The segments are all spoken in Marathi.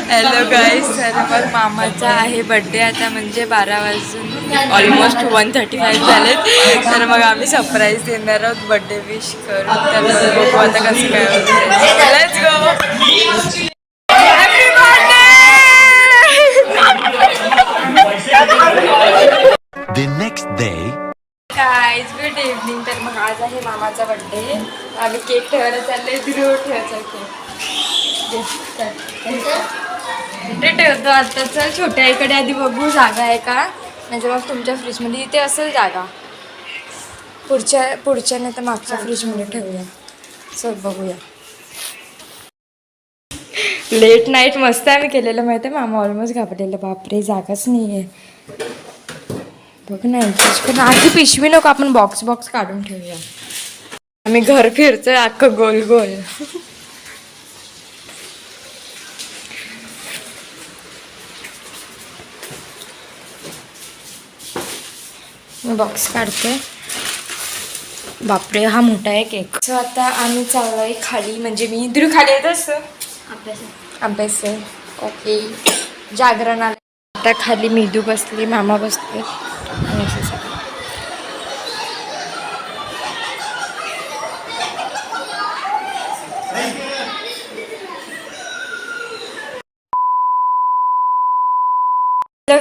हॅलो गाईज, तर मग मामाचा आहे बड्डे आता, म्हणजे 12 वाजून ऑलमोस्ट 1:35 झालेत. तर मग आम्ही सरप्राईज देणार आहोत बड्डे विश करून. तर मग बघू आता कसं काय होतं. Let's go. Happy birthday. The next day. Guys, good evening. तर मग आज आहे मामाचा बड्डे. आम्ही केक ठेवायला चाललोय. ध्रुव ठेवायचा केक ठेवतो आता. चल, छोट्या आईकडे आधी बघू जागा आहे का, म्हणजे मग तुमच्या फ्रीजमध्ये इथे असेल जागा. पुढच्या नाही तर मागच्या फ्रीजमध्ये ठेवूया. चल बघूया. लेट नाईट मस्त आम्ही केलेलं माहिती आहे. मामा ऑलमोस्ट घाबरलेलं, बापरे जागाच नाही आहे. बघ ना, पण आधी पिशवी नको, आपण बॉक्स काढून ठेवूया. आम्ही घर फिरतोय अख्खं गोल गोल. बॉक्स काढते. बापरे, हा मोठा आहे केक. सो आता आम्ही चाललोय खाली, म्हणजे मी इकडे खाली येत असतो अभ्यास. ओके, जागरण आलं. आता खाली मिदू बसली, मामा बसले.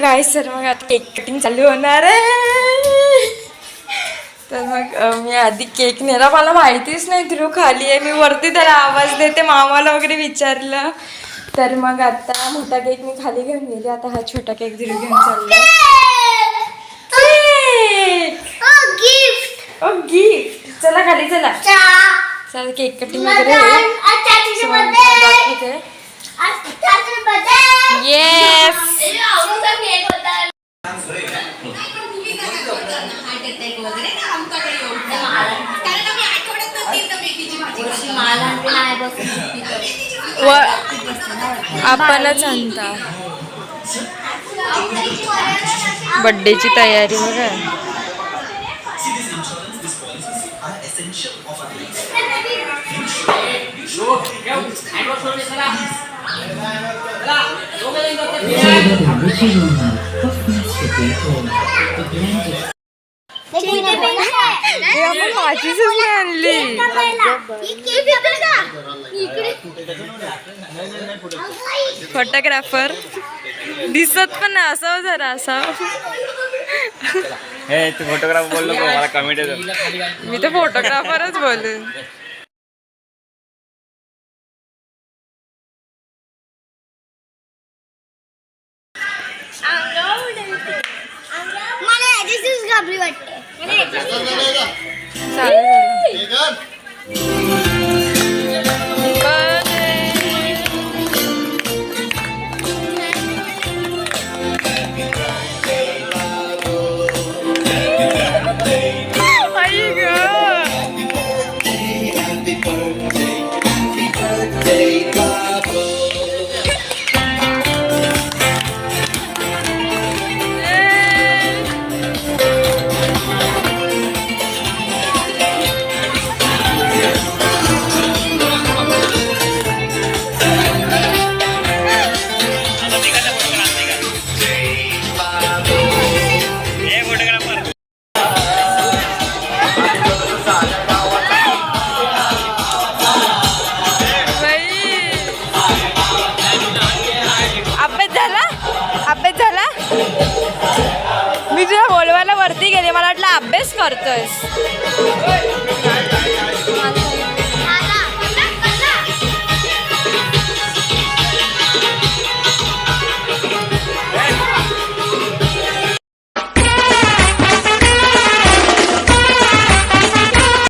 काय सर, मग आता केक कटिंग चालू होणार आहे. तर मग मी आधी केक नेला, मला माहितीच नाही ध्रुव खाली आहे. मी वरती त्याला आवाज देते, मामाला वगैरे विचारलं. तर मग आता मोठा केक मी खाली घेऊन गेले. आता हा छोटा केक ध्रुव घेऊन चालला. गिफ्ट. चला खाली चला. चल, केक कटिंग वगैरे दाखवते. येस. आपणच आणता. बड्डेची तयारी बघा. माझीच आणली. फोटोग्राफर दिसत पण नाही, असावं जरा असावं. तू फोटोग्राफर बोललो मला कमेंट येतो. मी तर फोटोग्राफरच बोलून. घाबरी वाटते. मी तुला बोलवायला वरती गेले, मला वाटलं अभ्यास करतोयस.